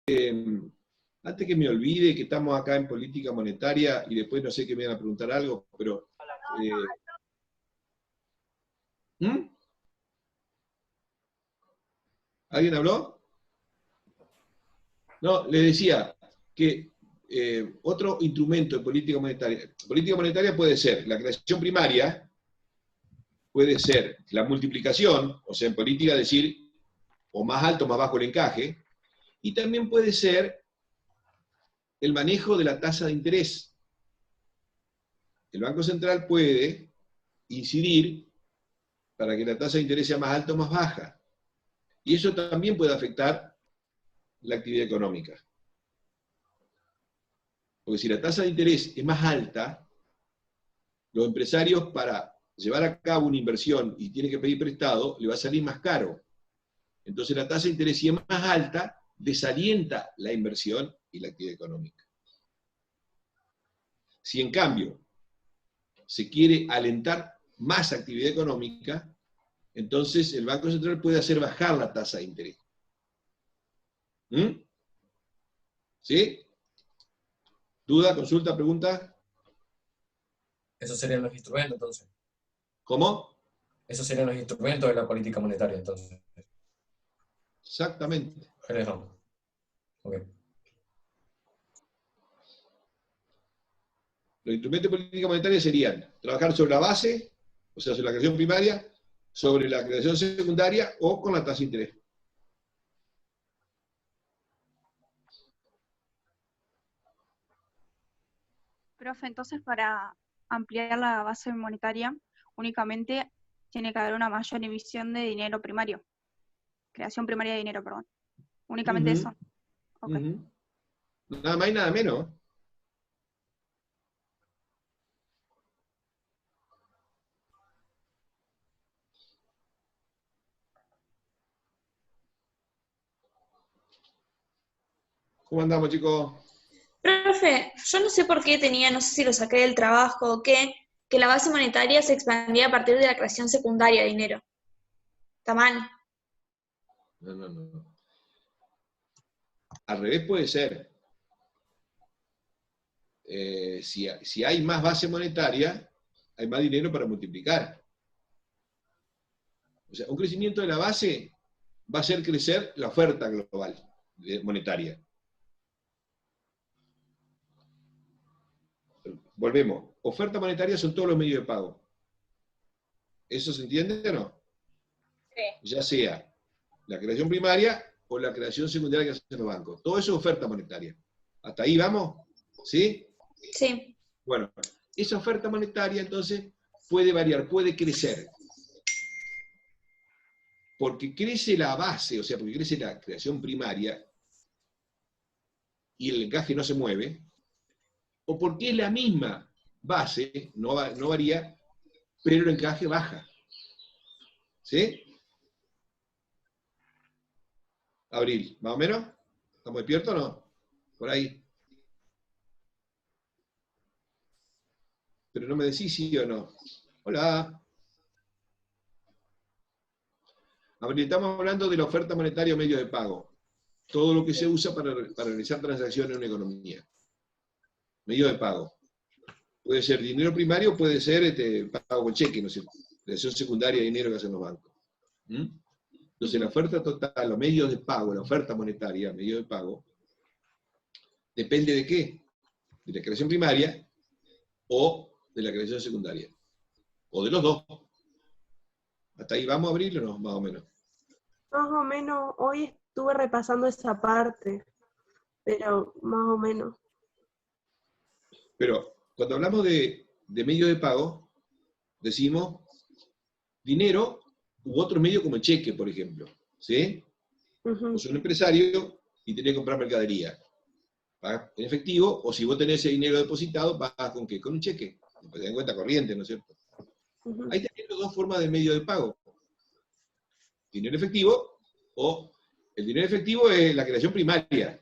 antes que me olvide que estamos acá en política monetaria y después no sé que me van a preguntar algo, pero... ¿Mm? ¿Alguien habló? No, le decía que otro instrumento de política monetaria puede ser la creación primaria, puede ser la multiplicación, o sea, en política decir o más alto o más bajo el encaje, y también puede ser el manejo de la tasa de interés. El Banco Central puede incidir para que la tasa de interés sea más alta o más baja. Y eso también puede afectar la actividad económica. Porque si la tasa de interés es más alta, los empresarios para llevar a cabo una inversión y tienen que pedir prestado, le va a salir más caro. Entonces la tasa de interés, si es más alta, desalienta la inversión y la actividad económica. Si en cambio se quiere alentar más actividad económica, entonces el Banco Central puede hacer bajar la tasa de interés. ¿Sí? ¿Duda, consulta, pregunta? Esos serían los instrumentos, entonces. ¿Cómo? Esos serían los instrumentos de la política monetaria, entonces. Exactamente. Okay. Los instrumentos de política monetaria serían trabajar sobre la base, o sea, sobre la creación primaria, sobre la creación secundaria o con la tasa de interés. Profe, entonces para ampliar la base monetaria, únicamente tiene que haber una mayor emisión de dinero primario. Creación primaria de dinero, perdón. Únicamente eso. Okay. Nada más y nada menos. ¿Cómo andamos, chicos? Profe, yo no sé por qué tenía, no sé si lo saqué del trabajo o qué, que la base monetaria se expandía a partir de la creación secundaria de dinero. ¿Está mal? No. Al revés puede ser. Si hay más base monetaria, hay más dinero para multiplicar. O sea, un crecimiento de la base va a hacer crecer la oferta global monetaria. Volvemos. Oferta monetaria son todos los medios de pago. ¿Eso se entiende o no? Sí. Ya sea la creación primaria o la creación secundaria que hacen los bancos. Todo eso es oferta monetaria. ¿Hasta ahí vamos? ¿Sí? Sí. Bueno, esa oferta monetaria entonces puede variar, puede crecer. Porque crece la base, o sea, porque crece la creación primaria y el encaje no se mueve, o porque es la misma base, no varía, pero el encaje baja. ¿Sí? Abril, ¿más o menos? ¿Estamos despiertos o no? Por ahí. Pero no me decís sí o no. Hola. Abril, estamos hablando de la oferta monetaria o medios de pago. Todo lo que se usa para realizar transacciones en una economía. Medio de pago. Puede ser dinero primario, puede ser pago con cheque, no sé, creación secundaria de dinero que hacen los bancos. Entonces la oferta total, los medios de pago, la oferta monetaria, medio de pago, depende de qué, de la creación primaria o de la creación secundaria, o de los dos. ¿Hasta ahí vamos a abrirlo o no? Más o menos. Más o menos, hoy estuve repasando esa parte, pero más o menos. Pero cuando hablamos de medios de pago, decimos dinero u otro medio como el cheque, por ejemplo. ¿Sí? Vos sos un empresario y tenés que comprar mercadería. Pagas en efectivo, o si vos tenés ese dinero depositado, pagas con qué? Con un cheque. Pues ten en cuenta corriente, ¿no es cierto? Ahí tenés dos formas de medio de pago. Dinero efectivo, o el dinero efectivo es la creación primaria.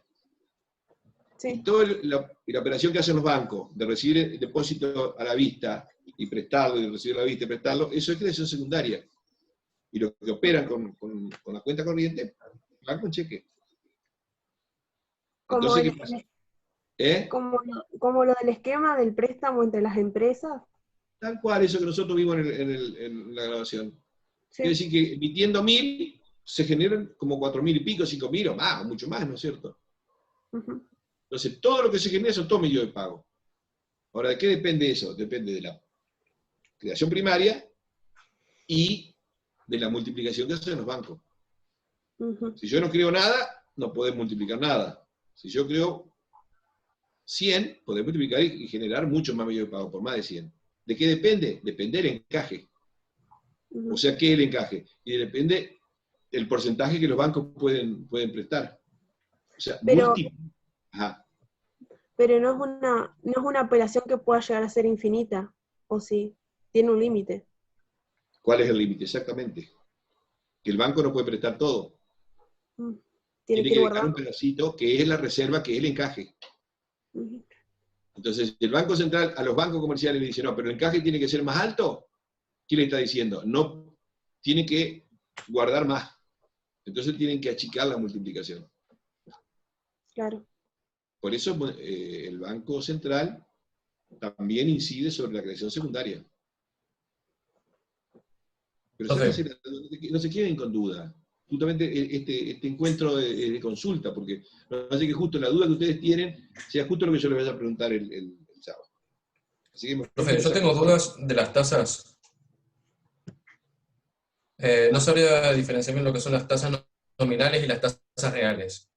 Sí. Y toda la operación que hacen los bancos, de recibir el depósito a la vista y prestarlo, y recibir a la vista y prestarlo, eso es creación secundaria. Y los que operan con la cuenta corriente, van con cheque. Como, Entonces, ¿qué pasa? como lo del esquema del préstamo entre las empresas. Tal cual, eso que nosotros vimos en la grabación. Sí. Quiere decir que emitiendo 1.000, se generan como 4.000 y pico, 5.000 o más, o mucho más, ¿no es cierto? Ujú. Entonces, todo lo que se genera son todos medios de pago. Ahora, ¿de qué depende eso? Depende de la creación primaria y de la multiplicación que hacen los bancos. Ujú. Si yo no creo nada, no podés multiplicar nada. Si yo creo 100, podés multiplicar y generar mucho más medios de pago, por más de 100. ¿De qué depende? Depende del encaje. Ujú. O sea, ¿qué es el encaje? Y depende del porcentaje que los bancos pueden prestar. O sea, Pero, Ajá. pero no es una operación que pueda llegar a ser infinita, ¿o sí? Tiene un límite. ¿Cuál es el límite? Exactamente. Que el banco no puede prestar todo. Mm. Tiene Tiene que que ir dejar un guardando. pedacito que es la reserva, que es el encaje. Ujú. Entonces, el Banco Central a los bancos comerciales le dice, no, pero el encaje tiene que ser más alto. ¿Qué le está diciendo? No, tiene que guardar más. Entonces tienen que achicar la multiplicación. Claro. Por eso el Banco Central también incide sobre la creación secundaria. Pero Profe, no se queden con duda. Justamente este encuentro de consulta, porque no hace que justo la duda que ustedes tienen sea justo lo que yo les vaya a preguntar el sábado. Así que profe, yo esa tengo cosa. dudas de las tasas. No sabría diferenciar bien lo que son las tasas nominales y las tasas reales.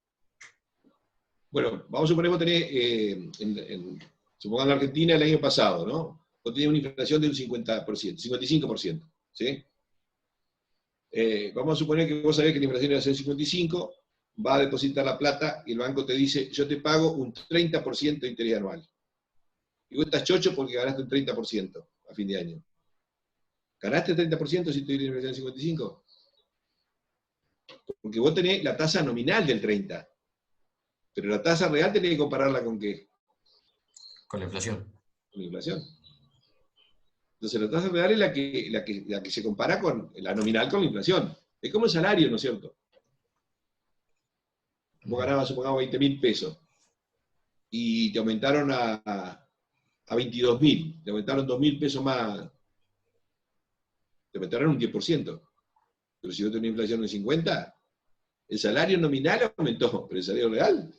Bueno, vamos a suponer que vos tenés, supongamos en Argentina el año pasado, ¿no? Vos tenés una inflación de un 50%, 55%, ¿sí? Vamos a suponer que vos sabés que la inflación va a ser 55, va a depositar la plata y el banco te dice, yo te pago un 30% de interés anual. Y vos estás chocho porque ganaste un 30% a fin de año. ¿Ganaste el 30% si tuviste una inflación del 55? Porque vos tenés la tasa nominal del 30%. Pero la tasa real tenés que compararla con ¿qué? Con la inflación. Con la inflación. Entonces la tasa real es la que se compara con la nominal con la inflación. Es como el salario, ¿no es cierto? Vos ganabas, supongamos, 20.000 pesos y te aumentaron a 22.000, te aumentaron 2.000 pesos más, te aumentaron un 10%. Pero si vos tenés una inflación de 50, el salario nominal aumentó, pero el salario real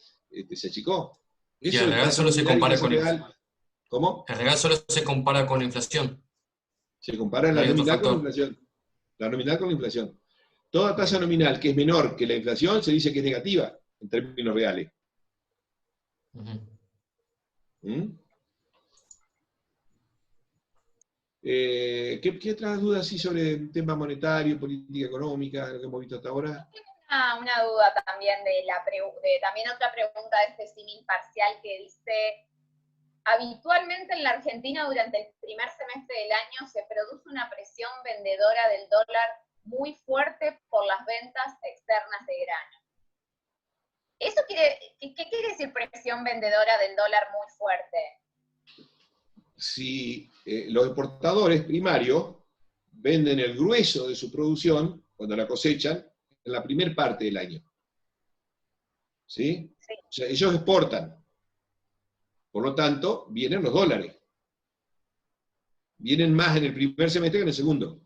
se achicó. Y Eso el de real tasa solo se nominal y compara tasa con real, ¿cómo? el real solo se compara con la inflación. Se compara No la hay otro nominal con la factor. inflación. La nominal con la inflación. Toda tasa nominal que es menor que la inflación se dice que es negativa, en términos reales. Ujú. ¿Mm? ¿Qué otras dudas sí sobre el tema monetario, política económica, lo que hemos visto hasta ahora? Una duda también también otra pregunta de este símil parcial que dice, habitualmente en la Argentina durante el primer semestre del año se produce una presión vendedora del dólar muy fuerte por las ventas externas de grano. ¿Qué quiere decir presión vendedora del dólar muy fuerte? Si los exportadores primarios venden el grueso de su producción, cuando la cosechan, en la primera parte del año. ¿Sí? Sí. O sea, ellos exportan. Por lo tanto, vienen los dólares. Vienen más en el primer semestre que en el segundo.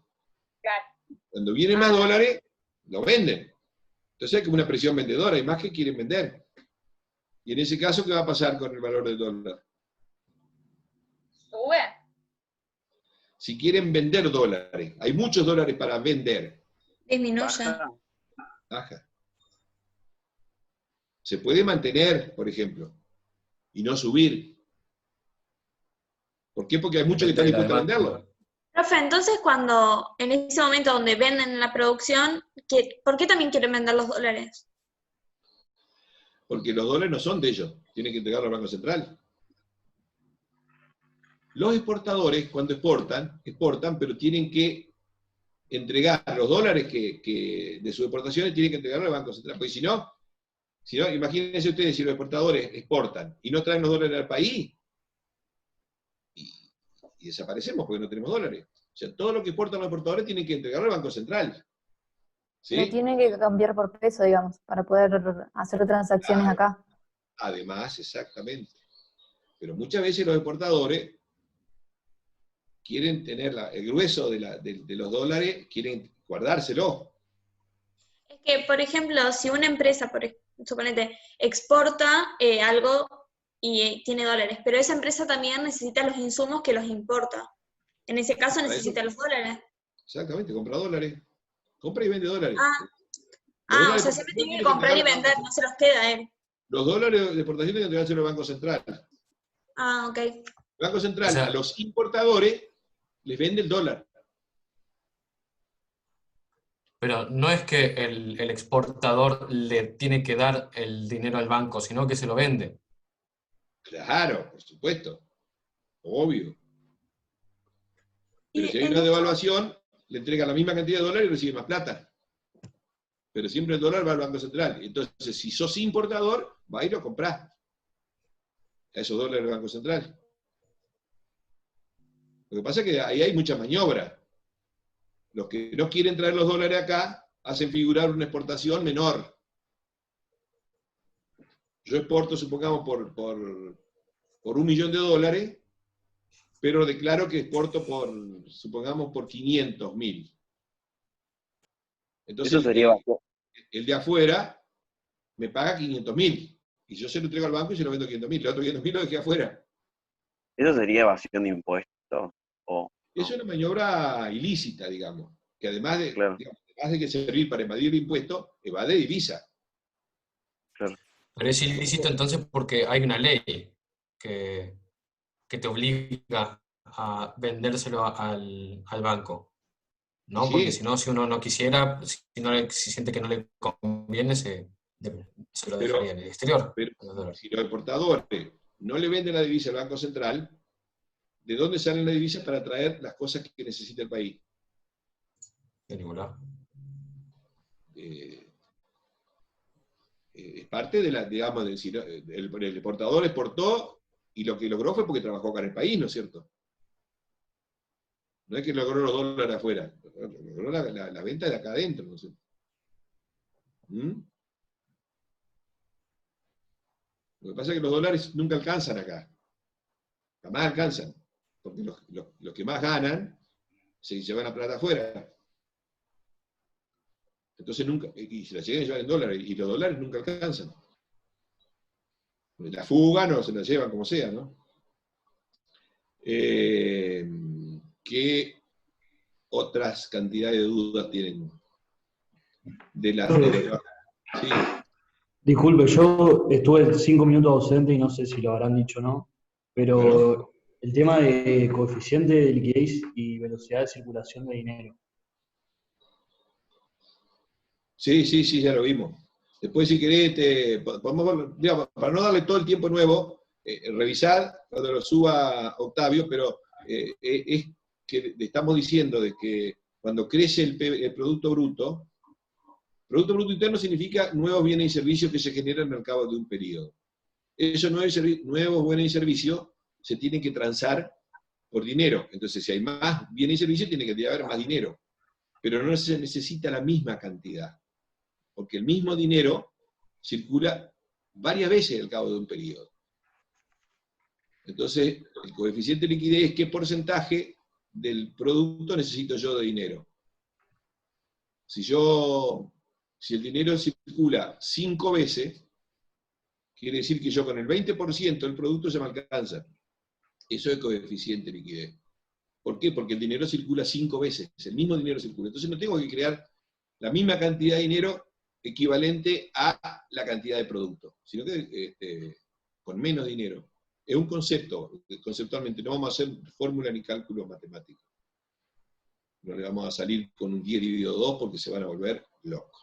Claro. Cuando vienen más dólares, lo venden. Entonces hay como una presión vendedora, hay más que quieren vender. Y en ese caso, ¿qué va a pasar con el valor del dólar? Sube. Si quieren vender dólares, hay muchos dólares para vender. Disminuye. Baja. Se puede mantener, por ejemplo, y no subir. ¿Por qué? Porque hay muchos que están Depende de la dispuestos a venderlo. Profe, entonces cuando, en ese momento donde venden la producción, ¿por qué también quieren vender los dólares? Porque los dólares no son de ellos, tienen que entregarlo al Banco Central. Los exportadores, cuando exportan, pero tienen que entregar los dólares que de sus exportaciones, tienen que entregarlo al Banco Central. Porque si no, imagínense ustedes, si los exportadores exportan y no traen los dólares al país, y desaparecemos porque no tenemos dólares. O sea, todo lo que exportan los exportadores tienen que entregarlo al Banco Central. ¿Sí? Lo tienen que cambiar por peso, digamos, para poder hacer transacciones acá. además, exactamente. Pero muchas veces los exportadores quieren tener el grueso de los dólares, quieren guardárselo. Es que, por ejemplo, si una empresa, suponete, exporta algo y tiene dólares, pero esa empresa también necesita los insumos que los importa. En ese caso Para necesita eso, los dólares. exactamente, compra dólares. Compra y vende dólares. Ah, Los o dólares sea, de siempre exportación tiene que tienen que comprar y entregar al vender, banco. no se los queda a él. Los dólares de exportación tienen que entregárselo al Banco Central. El Ah, ok. Banco O Central a sea, los importadores les vende el dólar. pero no es que el exportador le tiene que dar el dinero al banco, sino que se lo vende. Claro, por supuesto. Obvio. Pero Y si hay en una esto, devaluación, le entrega la misma cantidad de dólares y recibe más plata. Pero siempre el dólar va al Banco Central. Entonces, si sos importador, va y lo comprás a esos dólares del Banco Central. Lo que pasa es que ahí hay mucha maniobra. Los que no quieren traer los dólares acá hacen figurar una exportación menor. Yo exporto, supongamos, por $1.000.000, pero declaro que exporto supongamos, por 500.000. Entonces, Eso sería evasión. el de afuera me paga 500.000. Y yo se lo entrego al banco y se lo vendo 500.000. Los otros 500.000 lo dejé afuera. Eso sería evasión de impuestos. O Es no, una maniobra ilícita, digamos, que además claro, además de que servir para evadir impuestos, evade divisa. claro. Pero es ilícito entonces porque hay una ley que, que te obliga a vendérselo al banco, Y ¿no? Porque si sí, no, si uno no quisiera, si siente que no le conviene, se lo dejaría pero, en el exterior. pero A los dólares. si los exportadores no le venden la divisa al Banco Central, ¿de dónde salen las divisas para traer las cosas que necesita el país? De ningún lado. Es parte de la, digamos, de, si no, el exportador exportó y lo que logró fue porque trabajó acá en el país, ¿no es cierto? No es que logró los dólares afuera, logró la venta de acá adentro, ¿no es cierto? ¿Mm? Lo que pasa es que los dólares nunca alcanzan acá, jamás alcanzan, porque los que más ganan se llevan la plata afuera. Entonces nunca, y se la llegan a llevar en dólares, y los dólares nunca alcanzan. La fugan o se la llevan como sea, ¿no? ¿Qué otras cantidades de dudas tienen de la... Sí, Disculpe, yo estuve 5 minutos ausente y no sé si lo habrán dicho o no, bueno, pero el tema de coeficiente de liquidez y velocidad de circulación de dinero. sí, ya lo vimos. Después, si querés, podemos, digamos, para no darle todo el tiempo nuevo, revisar cuando lo suba Octavio, pero es que le estamos diciendo de que cuando crece el Producto Bruto Interno significa nuevos bienes y servicios que se generan al cabo de un periodo. Esos nuevos bienes y servicios se tienen que transar por dinero. Entonces, si hay más bienes y servicios, tiene que haber más dinero. Pero no se necesita la misma cantidad, porque el mismo dinero circula varias veces al cabo de un periodo. Entonces, el coeficiente de liquidez es qué porcentaje del producto necesito yo de dinero. Si el dinero circula 5 veces, quiere decir que yo con el 20% del producto se me alcanza. Eso es coeficiente de liquidez. ¿Por qué? Porque el dinero circula 5 veces, el mismo dinero circula. Entonces no tengo que crear la misma cantidad de dinero equivalente a la cantidad de producto, sino que con menos dinero. Es un concepto, conceptualmente, no vamos a hacer fórmula ni cálculos matemáticos. No le vamos a salir con un 10 dividido 2 porque se van a volver locos.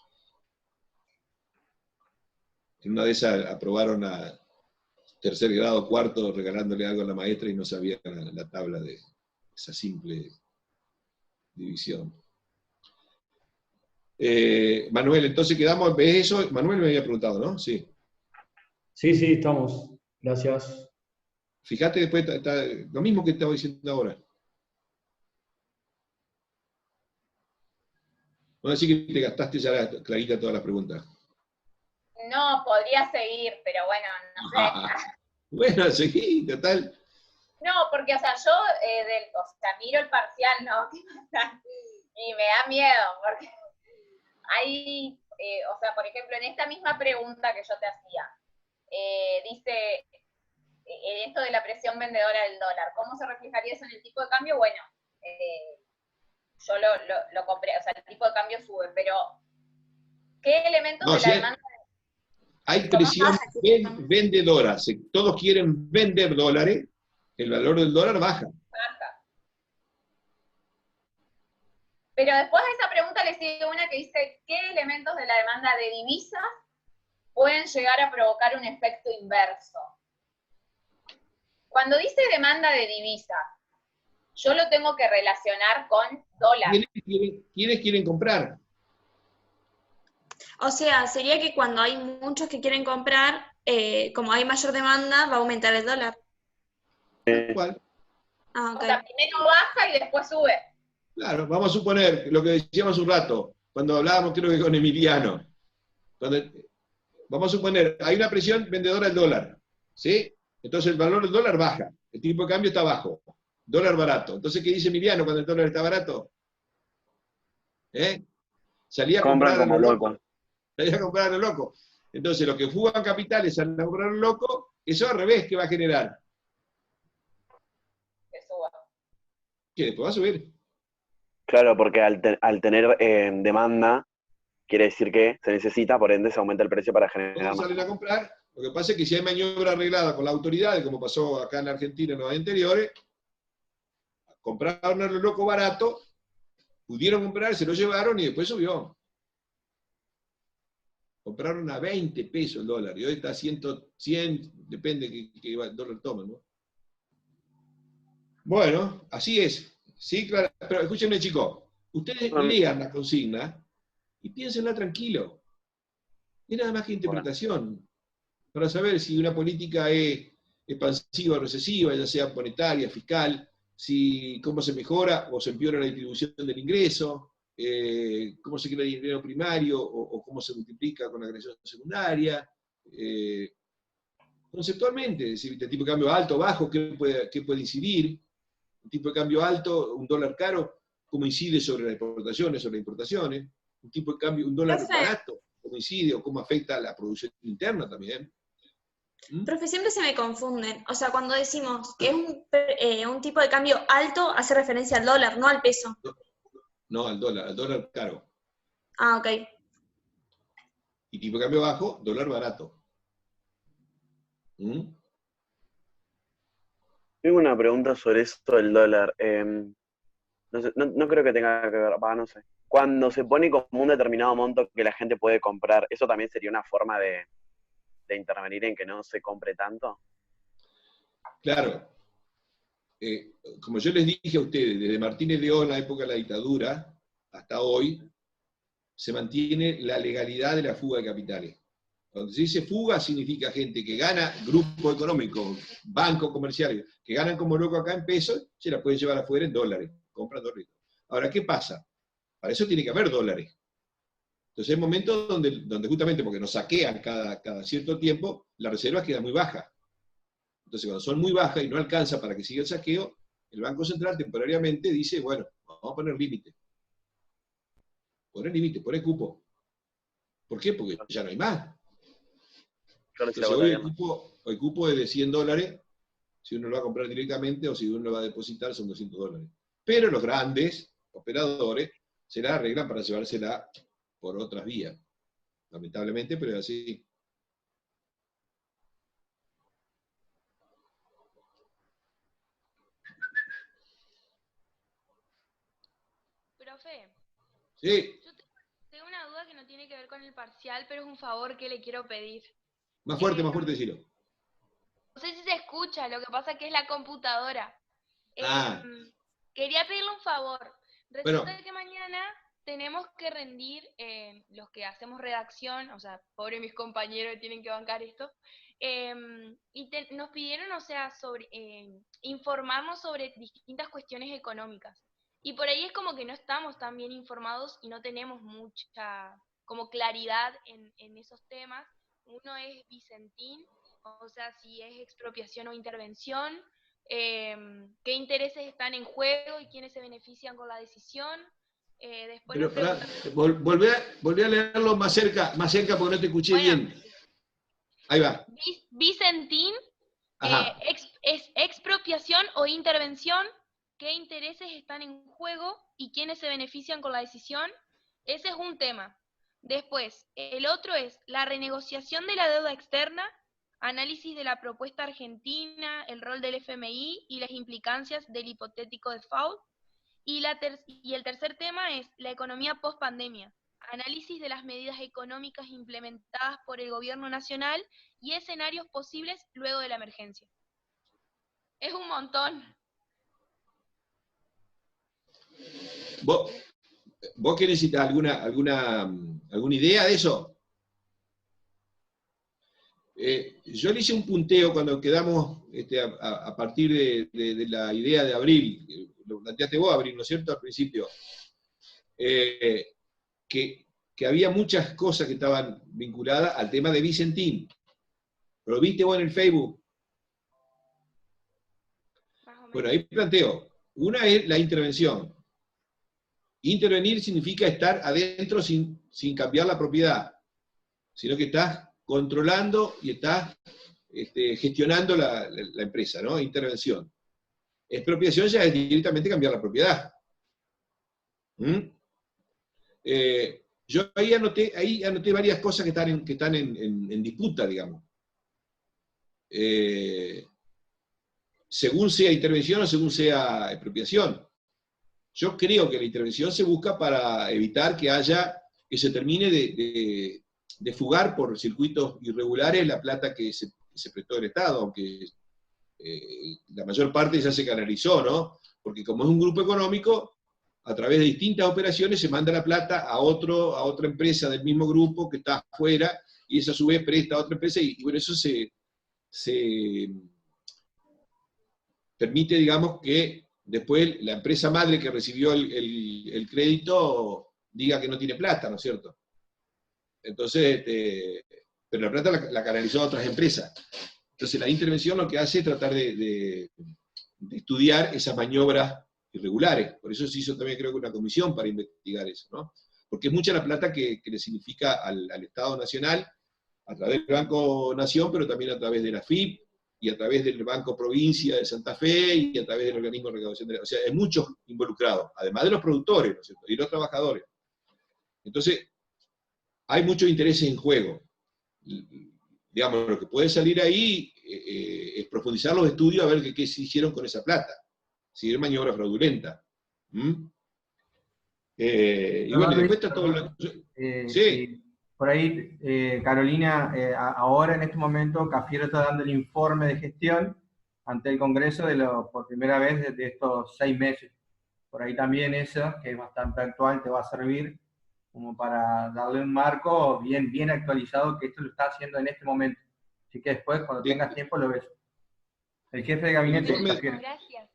En una de esas aprobaron a tercer grado, cuarto, regalándole algo a la maestra y no sabían la tabla de esa simple división. Manuel, entonces quedamos, ¿ves eso? Manuel me había preguntado, ¿no? Sí. Sí, estamos. Gracias. Fíjate después, está lo mismo que estaba diciendo ahora. No decir que te gastaste ya clarita todas las preguntas. No, podría seguir, pero bueno, no sé. Bueno, seguí, total. No, porque, o sea, yo miro el parcial, ¿no? Y me da miedo, porque hay, o sea, por ejemplo, en esta misma pregunta que yo te hacía, dice, esto de la presión vendedora del dólar, ¿cómo se reflejaría eso en el tipo de cambio? Bueno, yo lo compré, o sea, el tipo de cambio sube, pero ¿qué elementos No, de sí, la demanda? hay ¿Cómo presión baja el tipo de cambio? vendedora. Si todos quieren vender dólares, el valor del dólar baja. Baja. Pero después de esa pregunta le sigue una que dice, ¿qué elementos de la demanda de divisas pueden llegar a provocar un efecto inverso? Cuando dice demanda de divisas, yo lo tengo que relacionar con dólar. ¿Quiénes quieren comprar? O sea, sería que cuando hay muchos que quieren comprar, como hay mayor demanda, va a aumentar el dólar. Tal cual. Ah, O ok. sea, primero baja y después sube. Claro, vamos a suponer lo que decíamos hace un rato, cuando hablábamos creo que con Emiliano. Vamos a suponer, hay una presión vendedora del dólar, ¿sí? Entonces el valor del dólar baja, el tipo de cambio está bajo, dólar barato. Entonces, ¿qué dice Emiliano cuando el dólar está barato? Salía a Compran comprar a como lo loco. locos. Salía a comprar a lo loco. Entonces, los que fugan capitales salen a comprar a lo loco, eso al revés, ¿qué va a generar? Que suba. Que después va a subir. Claro, porque al tener demanda, quiere decir que se necesita, por ende se aumenta el precio para generar Todos más. salen a comprar. Lo que pasa es que si hay maniobra arreglada con la autoridad, como pasó acá en Argentina en los años anteriores, compraron a lo loco barato, pudieron comprar, se lo llevaron y después subió. Compraron a 20 pesos el dólar y hoy está a 100, depende de qué dólar toman, ¿no? Bueno, así es. Sí, claro, pero escúchenme, chicos. Ustedes lean la consigna y piénsenla tranquilo. Es nada más que interpretación. Para saber si una política es expansiva o recesiva, ya sea monetaria, fiscal, si cómo se mejora o se empeora la distribución del ingreso, cómo se crea el dinero primario o cómo se multiplica con la creación secundaria. Conceptualmente, es decir, el tipo de cambio alto, bajo, qué puede incidir. Un tipo de cambio alto, un dólar caro, cómo incide sobre las exportaciones, sobre las importaciones. Un tipo de cambio, un dólar Profe. barato, cómo incide o cómo afecta a la producción interna también. Profe, siempre se me confunden. O sea, cuando decimos que es un tipo de cambio alto, hace referencia al dólar, no al peso. No, al dólar caro. Ah, ok. Y tipo de cambio bajo, dólar barato. ¿Mm? Tengo una pregunta sobre esto del dólar. No sé, no creo que tenga que ver, no sé. Cuando se pone como un determinado monto que la gente puede comprar, ¿eso también sería una forma de intervenir en que no se compre tanto? Claro. Como yo les dije a ustedes, desde Martínez León, en la época de la dictadura, hasta hoy, se mantiene la legalidad de la fuga de capitales. Cuando se dice fuga, significa gente que gana, grupo económico, bancos comerciales, que ganan como loco acá en pesos, se la pueden llevar afuera en dólares, compran dólares. Ahora, ¿qué pasa? Para eso tiene que haber dólares. Entonces hay momentos donde justamente porque nos saquean cada cierto tiempo, la reserva queda muy baja. Entonces cuando son muy bajas y no alcanza para que siga el saqueo, el Banco Central temporariamente dice, bueno, vamos a poner límite. Poner límite, poner cupo. ¿Por qué? Porque ya no hay más. Claro, si Entonces la hoy votaría más. el cupo es de $100, si uno lo va a comprar directamente o si uno lo va a depositar son $200. Pero los grandes operadores se la arreglan para llevársela por otras vías. Lamentablemente, pero es así. Profe, Sí, yo tengo una duda que no tiene que ver con el parcial, pero es un favor que le quiero pedir. más fuerte decirlo. No sé si se escucha, lo que pasa es que es la computadora. Ah. Quería pedirle un favor. Bueno. Resulta que mañana tenemos que rendir, los que hacemos redacción, o sea, pobre mis compañeros que tienen que bancar esto, y nos pidieron, o sea, sobre informarnos sobre distintas cuestiones económicas. Y por ahí es como que no estamos tan bien informados y no tenemos mucha como claridad en esos temas. Uno es Vicentín, o sea, si es expropiación o intervención, qué intereses están en juego y quiénes se benefician con la decisión. Después Pero nos pará, preguntan, volvé a leerlo más cerca porque no te escuché bueno, bien. Ahí va. Vicentín, Ajá. es expropiación o intervención, qué intereses están en juego y quiénes se benefician con la decisión. Ese es un tema. Después, el otro es la renegociación de la deuda externa, análisis de la propuesta argentina, el rol del FMI y las implicancias del hipotético default. Y el tercer tema es la economía post-pandemia, análisis de las medidas económicas implementadas por el gobierno nacional y escenarios posibles luego de la emergencia. Es un montón. ¿Vos querés citar alguna idea de eso? Yo le hice un punteo cuando quedamos a partir de la idea de Abril, lo planteaste vos, Abril, ¿no es cierto?, al principio, que había muchas cosas que estaban vinculadas al tema de Vicentín. ¿Lo viste vos en el Facebook? Bueno, ahí planteo. Una es la intervención. Intervenir significa estar adentro sin cambiar la propiedad, sino que estás controlando y estás gestionando la empresa, ¿no? Intervención. Expropiación ya es directamente cambiar la propiedad. Yo ahí anoté varias cosas que están en disputa, digamos. Según sea intervención o según sea expropiación. Yo creo que la intervención se busca para evitar que se termine de fugar por circuitos irregulares la plata que se prestó del Estado, aunque la mayor parte ya se canalizó, ¿no? Porque como es un grupo económico, a través de distintas operaciones se manda la plata a otra empresa del mismo grupo que está afuera, y esa a su vez presta a otra empresa, y por eso se permite, digamos, que después la empresa madre que recibió el crédito diga que no tiene plata, ¿no es cierto? Entonces, pero la plata la canalizó a otras empresas. Entonces la intervención lo que hace es tratar de estudiar esas maniobras irregulares. Por eso se hizo también, creo que, una comisión para investigar eso, ¿no? Porque es mucha la plata que le significa al Estado Nacional, a través del Banco Nación, pero también a través de la FIP, y a través del Banco Provincia de Santa Fe, y a través del organismo de recaudación de la... O sea, hay muchos involucrados, además de los productores, ¿no es cierto?, y los trabajadores. Entonces, hay muchos intereses en juego. Digamos, lo que puede salir ahí es profundizar los estudios a ver qué se hicieron con esa plata. Si es maniobra fraudulenta. Y bueno, después está todo lo... Sí. Por ahí, Carolina, ahora en este momento Cafiero está dando el informe de gestión ante el Congreso por primera vez de estos 6 meses. Por ahí también eso, que es bastante actual, te va a servir como para darle un marco bien actualizado, que esto lo está haciendo en este momento. Así que después, cuando tengas tiempo, lo ves. El jefe de gabinete, Cafiero. Gracias.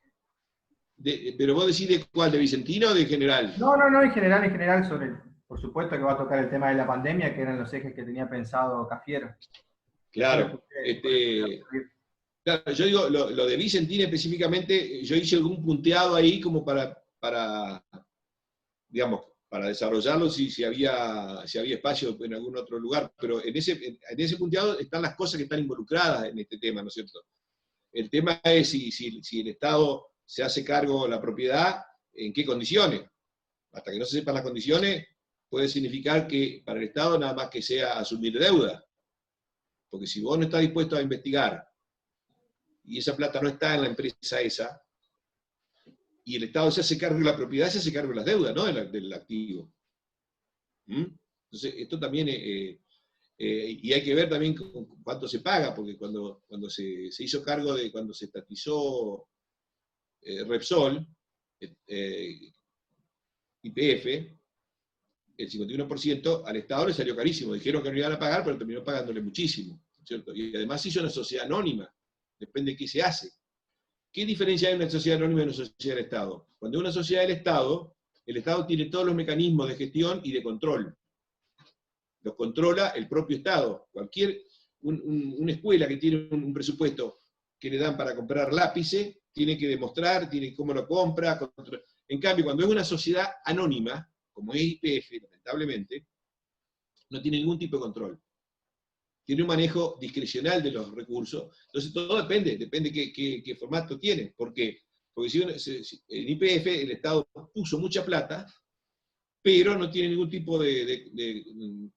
¿Pero vos decís de cuál, de Vicentino o de general? No, en general sobre... Por supuesto que va a tocar el tema de la pandemia, que eran los ejes que tenía pensado Cafiero. Claro. Claro, yo digo, lo de Vicentín específicamente, yo hice algún punteado ahí como para digamos, para desarrollarlo si había espacio en algún otro lugar, pero en ese punteado están las cosas que están involucradas en este tema, ¿no es cierto? El tema es si el Estado se hace cargo de la propiedad, ¿en qué condiciones? Hasta que no se sepan las condiciones, puede significar que para el Estado nada más que sea asumir deuda. Porque si vos no estás dispuesto a investigar, y esa plata no está en la empresa esa, y el Estado se hace cargo de la propiedad, se hace cargo de las deudas, no del activo. Entonces, esto también, y hay que ver también cuánto se paga, porque cuando se hizo cargo cuando se estatizó Repsol, YPF, el 51% al Estado le salió carísimo. Dijeron que no iban a pagar, pero terminó pagándole muchísimo, ¿cierto? Y además hizo una sociedad anónima, depende de qué se hace. ¿Qué diferencia hay en una sociedad anónima y una sociedad del Estado? Cuando es una sociedad del Estado, el Estado tiene todos los mecanismos de gestión y de control. los controla el propio Estado. Una escuela que tiene un presupuesto que le dan para comprar lápices, tiene que demostrar, tiene cómo lo compra. En cambio, cuando es una sociedad anónima, como es YPF, lamentablemente, no tiene ningún tipo de control. Tiene un manejo discrecional de los recursos. Entonces todo depende qué formato tiene. ¿Por qué? Porque en YPF el Estado puso mucha plata, pero no tiene ningún tipo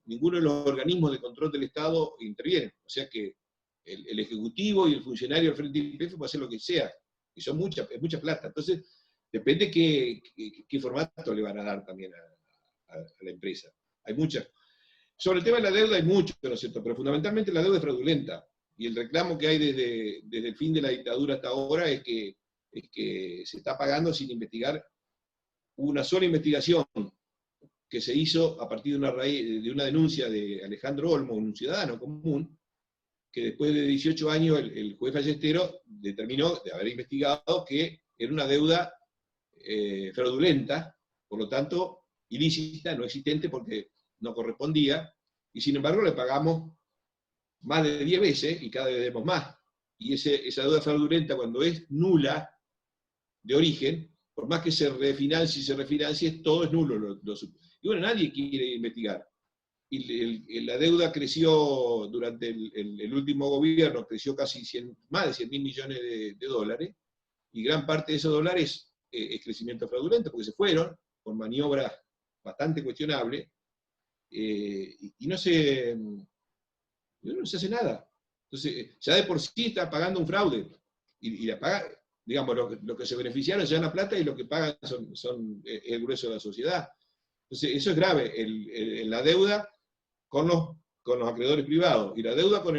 ninguno de los organismos de control del Estado intervienen. O sea que el Ejecutivo y el funcionario del frente de YPF puede hacer lo que sea, y es mucha plata. Entonces, depende qué formato le van a dar también a la empresa. Hay muchas. Sobre el tema de la deuda hay mucho, ¿no es cierto? Pero fundamentalmente la deuda es fraudulenta. Y el reclamo que hay desde el fin de la dictadura hasta ahora es que se está pagando sin investigar. Hubo una sola investigación que se hizo a partir de una denuncia de Alejandro Olmo, un ciudadano común, que después de 18 años el juez Ballestero determinó, de haber investigado, que era una deuda fraudulenta, por lo tanto ilícita, no existente porque no correspondía, y sin embargo le pagamos más de 10 veces y cada vez debemos más. Y esa deuda fraudulenta, cuando es nula de origen, por más que se refinancie, todo es nulo. Y bueno, nadie quiere investigar. Y la deuda creció durante el último gobierno, creció casi más de 100.000 millones de dólares, y gran parte de esos dólares es crecimiento fraudulento, porque se fueron por maniobras bastante cuestionables, y no se hace nada. Entonces, ya de por sí está pagando un fraude, y la paga, digamos, lo que se beneficiaron ya en la plata, y lo que pagan son el grueso de la sociedad. Entonces, eso es grave, la deuda con los acreedores privados, y la deuda con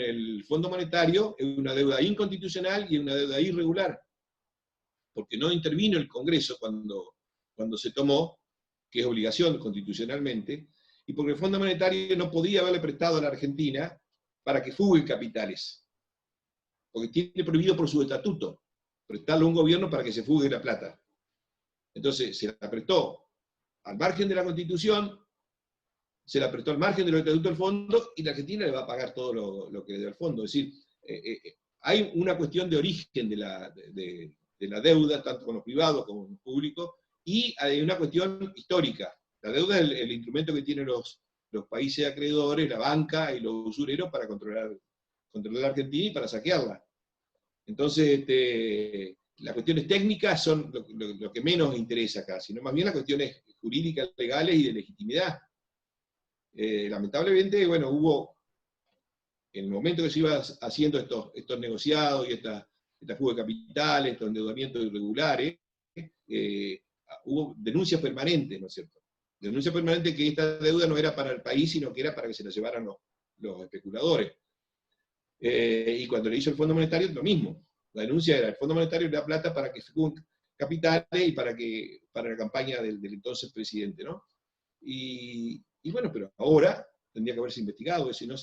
el Fondo Monetario es una deuda inconstitucional y una deuda irregular, porque no intervino el Congreso cuando se tomó, que es obligación constitucionalmente, y porque el Fondo Monetario no podía haberle prestado a la Argentina para que fugue capitales, porque tiene prohibido por su estatuto prestarle a un gobierno para que se fugue la plata. Entonces se la prestó al margen de la Constitución, se la prestó al margen de los estatutos del fondo, y la Argentina le va a pagar todo lo que le debe al fondo. Es decir, hay una cuestión de origen de la deuda, tanto con los privados como con los públicos, y hay una cuestión histórica. La deuda es el instrumento que tienen los países acreedores, la banca y los usureros para controlar la Argentina y para saquearla. Entonces, las cuestiones técnicas son lo que menos interesa acá, sino más bien las cuestiones jurídicas, legales y de legitimidad. Lamentablemente, bueno, hubo, en el momento que se iba haciendo estos negociados y esta fuga de capitales, estos endeudamientos irregulares, hubo denuncias permanentes, ¿no es cierto? Denuncias permanentes que esta deuda no era para el país, sino que era para que se la llevaran los especuladores. Y cuando le hizo el Fondo Monetario, lo mismo. La denuncia era: el Fondo Monetario le da plata para que fuguen capitales y para la campaña del entonces presidente, ¿no? Y bueno, pero ahora tendría que haberse investigado, eso no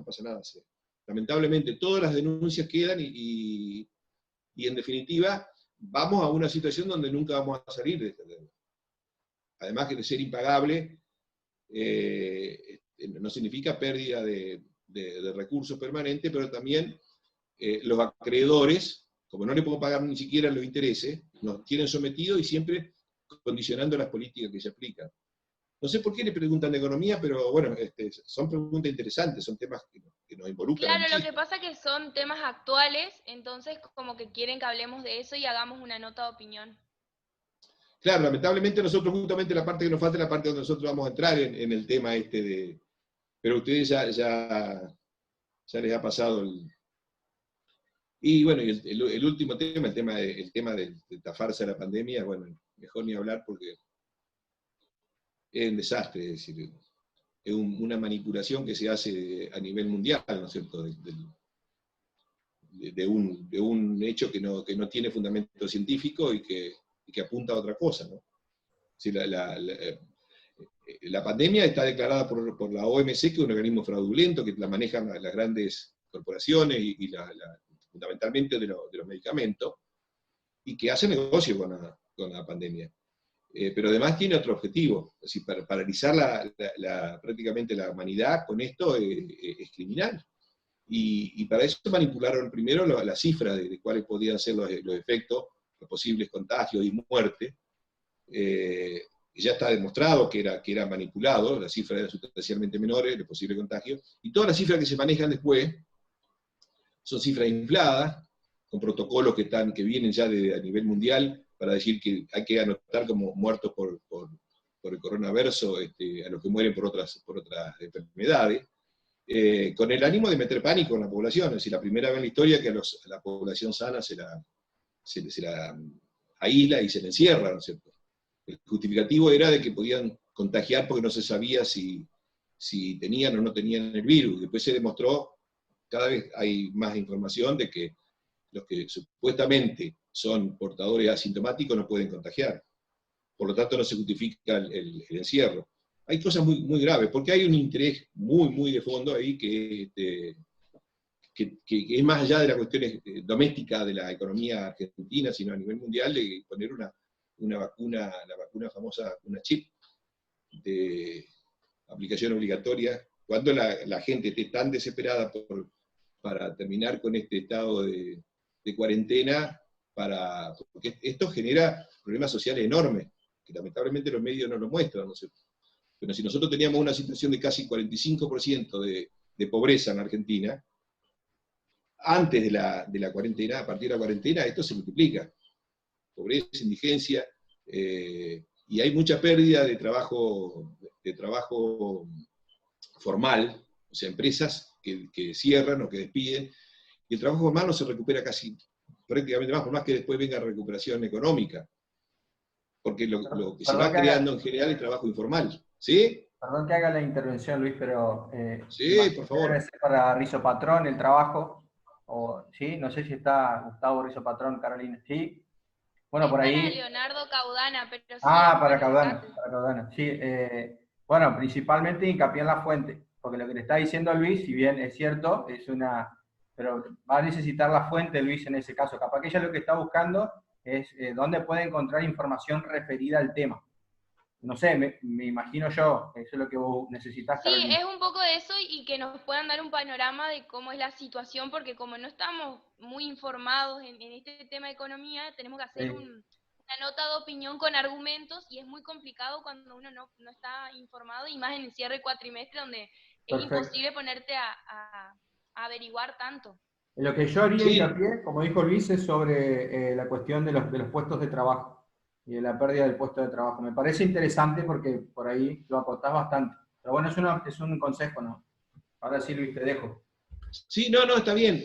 pasa nada. Lamentablemente todas las denuncias quedan y en definitiva vamos a una situación donde nunca vamos a salir de esta deuda. Además que de ser impagable no significa pérdida de recursos permanentes, pero también los acreedores, como no le puedo pagar ni siquiera los intereses, nos tienen sometidos y siempre condicionando las políticas que se aplican. No sé por qué le preguntan de economía, pero bueno, son preguntas interesantes, son temas que nos involucran. Claro, muchísimo. lo que pasa es que son temas actuales, entonces como que quieren que hablemos de eso y hagamos una nota de opinión. Claro, lamentablemente nosotros justamente la parte que nos falta es la parte donde nosotros vamos a entrar en el tema pero ustedes ya les ha pasado Y bueno, y el último tema, el tema de esta farsa de la pandemia, bueno, mejor ni hablar porque es un desastre, es decir, es una manipulación que se hace a nivel mundial, ¿no es cierto?, de un hecho que no tiene fundamento científico y que apunta a otra cosa, ¿no? Si la pandemia está declarada por la OMC, que es un organismo fraudulento, que la manejan las grandes corporaciones y fundamentalmente de los medicamentos, y que hace negocio con la pandemia. pero además tiene otro objetivo. Es decir, paralizar prácticamente la humanidad con esto es criminal. Y para eso manipularon primero la cifra de cuáles podían ser los efectos, los posibles contagios y muerte. Ya está demostrado que era manipulado, las cifras eran sustancialmente menores, de posible contagio, y todas las cifras que se manejan después son cifras infladas, con protocolos que vienen ya a nivel mundial, para decir que hay que anotar como muertos por el coronavirus a los que mueren por otras enfermedades, con el ánimo de meter pánico en la población. Es decir, la primera vez en la historia que a la población sana se la aísla y se la encierra, ¿no es cierto? El justificativo era de que podían contagiar porque no se sabía si tenían o no tenían el virus. Después se demostró, cada vez hay más información de que los que supuestamente son portadores asintomáticos no pueden contagiar. Por lo tanto, no se justifica el encierro. Hay cosas muy, muy graves, porque hay un interés muy, muy de fondo ahí que es más allá de la cuestión doméstica de la economía argentina, sino a nivel mundial, de poner una vacuna, la vacuna famosa, una chip de aplicación obligatoria, cuando la gente esté tan desesperada para terminar con este estado de cuarentena, porque esto genera problemas sociales enormes, que lamentablemente los medios no lo muestran, ¿no es cierto? Pero si nosotros teníamos una situación de casi 45% de pobreza en Argentina, antes de la cuarentena, a partir de la cuarentena, esto se multiplica. Pobreza, indigencia, y hay mucha pérdida de trabajo formal, o sea, empresas que cierran o que despiden, y el trabajo formal no se recupera prácticamente más, por más que después venga recuperación económica, porque lo que se va creando en general es trabajo informal. ¿Sí? Perdón que haga la intervención, Luis, pero sí, por favor. Debe ser para Rizopatrón el trabajo, ¿sí? No sé si está Gustavo Rizopatrón, Carolina, ¿sí? Bueno, por ahí... Para Leonardo Caudana, pero sí... para Caudana, sí. Bueno, principalmente hincapié en la fuente, porque lo que le está diciendo Luis, si bien es cierto, pero va a necesitar la fuente, Luis, en ese caso. Capaz que ella lo que está buscando es dónde puede encontrar información referida al tema. No sé, me imagino yo, eso es lo que vos necesitas. Sí, Carolina. Es un poco de eso y que nos puedan dar un panorama de cómo es la situación, porque como no estamos muy informados en este tema de economía, tenemos que hacer una nota de opinión con argumentos y es muy complicado cuando uno no está informado, y más en el cierre cuatrimestre donde es imposible ponerte a averiguar tanto. Lo que yo haría hincapié, como dijo Luis, es sobre la cuestión de los puestos de trabajo y de la pérdida del puesto de trabajo. Me parece interesante porque por ahí lo acotás bastante. Pero bueno, es un consejo, ¿no? Ahora sí, Luis, te dejo. Sí, no, está bien.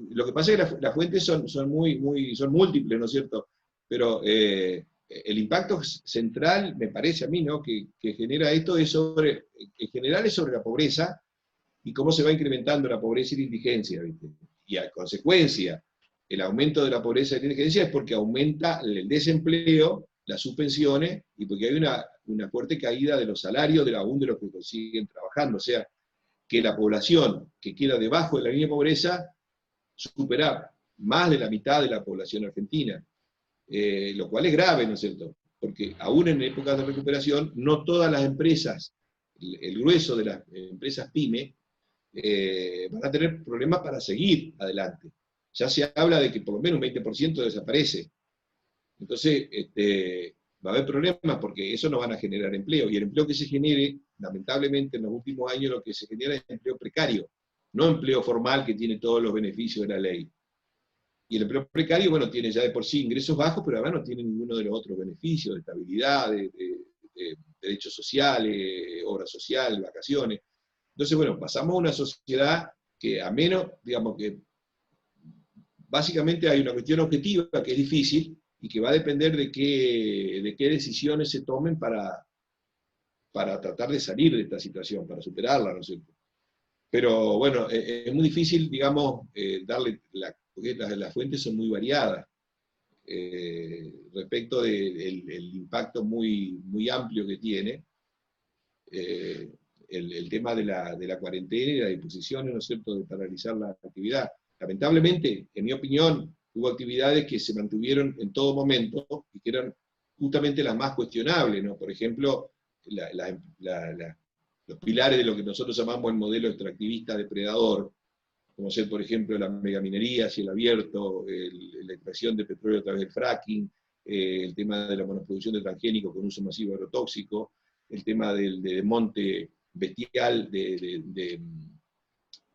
Lo que pasa es que las fuentes son múltiples, ¿no es cierto? Pero el impacto central, me parece a mí, ¿no?, que genera esto en general es sobre la pobreza y cómo se va incrementando la pobreza y la indigencia, ¿viste? Y a consecuencia, el aumento de la pobreza y la indigencia es porque aumenta el desempleo, las suspensiones, y porque hay una fuerte caída de los salarios, aún de los que siguen trabajando. O sea, que la población que queda debajo de la línea de pobreza supera más de la mitad de la población argentina. Lo cual es grave, ¿no es cierto? Porque aún en épocas de recuperación, no todas las empresas, el grueso de las empresas PYME, van a tener problemas para seguir adelante. Ya se habla de que por lo menos un 20% desaparece. Entonces, va a haber problemas porque eso no van a generar empleo. Y el empleo que se genere, lamentablemente en los últimos años lo que se genera es empleo precario, no empleo formal que tiene todos los beneficios de la ley. Y el empleo precario, bueno, tiene ya de por sí ingresos bajos, pero además no tiene ninguno de los otros beneficios, de estabilidad, de derechos sociales, obra social, vacaciones. Entonces, bueno, pasamos a una sociedad que a menos, digamos que básicamente hay una cuestión objetiva que es difícil y que va a depender de qué decisiones se tomen para tratar de salir de esta situación, para superarla, ¿no es cierto? Pero bueno, es muy difícil, digamos, porque las fuentes son muy variadas respecto del impacto muy, muy amplio que tiene el tema de la cuarentena y las disposiciones, ¿no es cierto?, de paralizar la actividad. Lamentablemente, en mi opinión, hubo actividades que se mantuvieron en todo momento y que eran justamente las más cuestionables, ¿no? Por ejemplo, los pilares de lo que nosotros llamamos el modelo extractivista depredador, como ser, por ejemplo, la megaminería, cielo abierto, la extracción de petróleo a través del fracking, el tema de la monoproducción de transgénicos con uso masivo de agrotóxico, el tema del desmonte bestial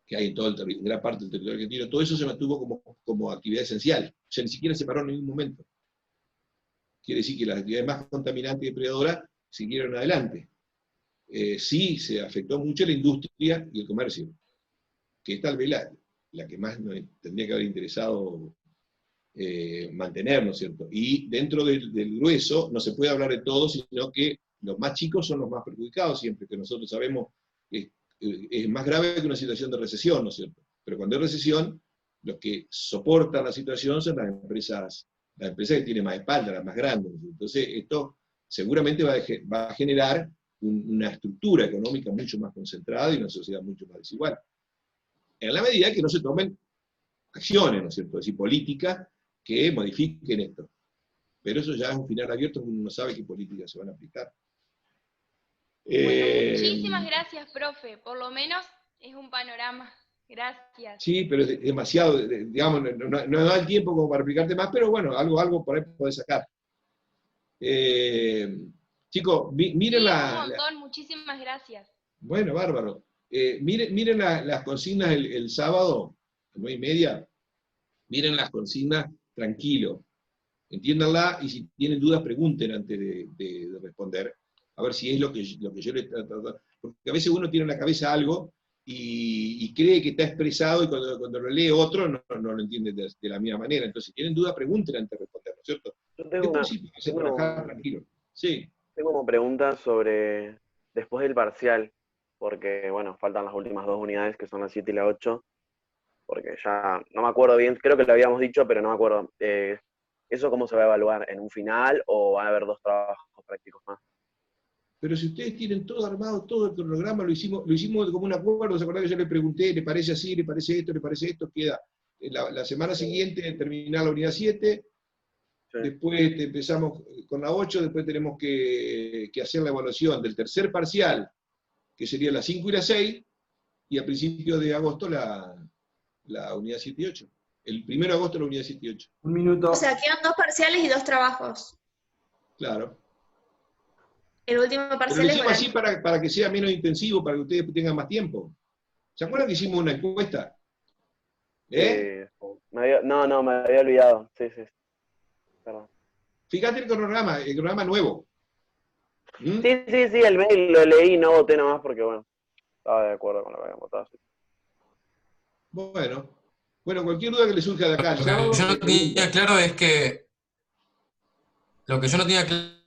que hay en en gran parte del territorio argentino, todo eso se mantuvo como actividad esencial. O sea, ni siquiera se paró en ningún momento. Quiere decir que las actividades más contaminantes y depredadoras siguieron adelante. Sí se afectó mucho la industria y el comercio, que es tal vez la que más nos tendría que haber interesado mantener, ¿no es cierto? Y dentro del grueso no se puede hablar de todo, sino que los más chicos son los más perjudicados siempre, que nosotros sabemos que es más grave que una situación de recesión, ¿no es cierto? Pero cuando hay recesión, los que soportan la situación son las empresas que tienen más espalda, las más grandes. Entonces, esto seguramente va a generar una estructura económica mucho más concentrada y una sociedad mucho más desigual. En la medida que no se tomen acciones, ¿no es cierto?, es decir, políticas que modifiquen esto. Pero eso ya es un final abierto, uno no sabe qué políticas se van a aplicar. Bueno, muchísimas gracias, profe. Por lo menos es un panorama. Gracias. Sí, pero es demasiado, digamos, no da el tiempo como para explicarte más, pero bueno, algo por ahí podés sacar. Chicos, miren Sí, la... un montón, muchísimas gracias. Bueno, bárbaro. Miren las consignas el sábado, a 9:30. Miren las consignas tranquilo. Entiéndanla y si tienen dudas pregunten antes de responder. A ver si es lo que yo les trato. Porque a veces uno tiene en la cabeza algo y cree que está expresado y cuando lo lee otro no lo entiende de la misma manera. Entonces, si tienen dudas pregunten antes de responder, ¿no es cierto? Yo tengo trabajar tranquilo. Sí. Tengo como pregunta sobre después del parcial, porque bueno, faltan las últimas 2 unidades que son la 7 y la 8, porque ya no me acuerdo bien, creo que lo habíamos dicho, pero no me acuerdo. ¿Eso cómo se va a evaluar? ¿En un final o van a haber 2 trabajos prácticos más? Pero si ustedes tienen todo armado, todo el cronograma, lo hicimos como un acuerdo, ¿se acuerdan que yo le pregunté, le parece así, le parece esto, queda la semana siguiente terminar la unidad 7, sí. Después empezamos con la 8, después tenemos que hacer la evaluación del tercer parcial, que sería la 5 y la 6, y a principios de agosto la unidad 7 y 8. El 1 de agosto la unidad 7 y 8. Un minuto. O sea, quedan 2 parciales y 2 trabajos. Claro. El último Pero parcial lo es hicimos oral. así para que sea menos intensivo, para que ustedes tengan más tiempo. ¿Se acuerdan que hicimos una encuesta? No, me había olvidado. Sí. Perdón. Fíjate el cronograma nuevo. ¿Mm? Sí, el mail lo leí y no voté nomás porque, bueno, estaba de acuerdo con lo que habían votado. Sí. Bueno, cualquier duda que le surja de acá. Lo que yo no tenía claro es que... Lo que yo no tenía claro